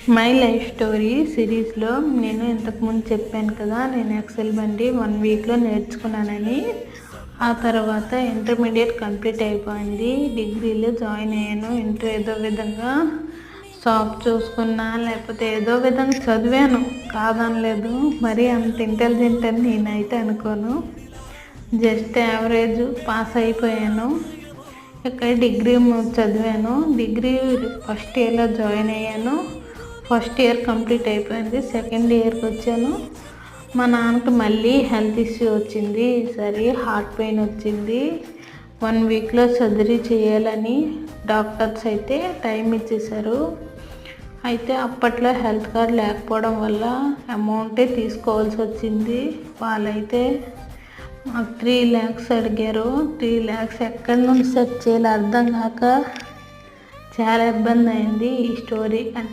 My life story సిరీస్లో నేను ఇంతకుముందు చెప్పాను కదా, నేను ఎక్సెల్ బండి 1 వీక్లో నేర్చుకున్నానని. ఆ తర్వాత ఇంటర్మీడియట్ కంప్లీట్ అయిపోయింది, డిగ్రీలో జాయిన్ అయ్యాను. ఇంటర్ ఏదో విధంగా షాప్ చూసుకున్నా, లేకపోతే ఏదో విధంగా చదివాను, కాదనలేదు. మరీ అంత ఇంటెలిజెంట్ అని నేనైతే అనుకోను, జస్ట్ యావరేజ్ పాస్ అయిపోయాను. ఇక్కడ డిగ్రీ చదివాను. డిగ్రీ ఫస్ట్ ఇయర్లో జాయిన్ అయ్యాను. ఫస్ట్ ఇయర్ కంప్లీట్ అయిపోయింది. సెకండ్ ఇయర్కి వచ్చాను. మా నాన్నకి మళ్ళీ హెల్త్ ఇష్యూ వచ్చింది. సరే, హార్ట్ పెయిన్ వచ్చింది. 1 వీక్లో సర్జరీ చేయాలని డాక్టర్స్ అయితే టైం ఇచ్చేశారు. అయితే అప్పట్లో హెల్త్ కార్డ్ లేకపోవడం వల్ల అమౌంటే తీసుకోవాల్సి వచ్చింది. వాళ్ళైతే మాకు 3 lakhs అడిగారు. 3 lakhs ఎక్కడి నుండి సెట్ చేయాలో అర్థం కాక చాలా ఇబ్బంది అయింది. ఈ స్టోరీ కంటిన్యూ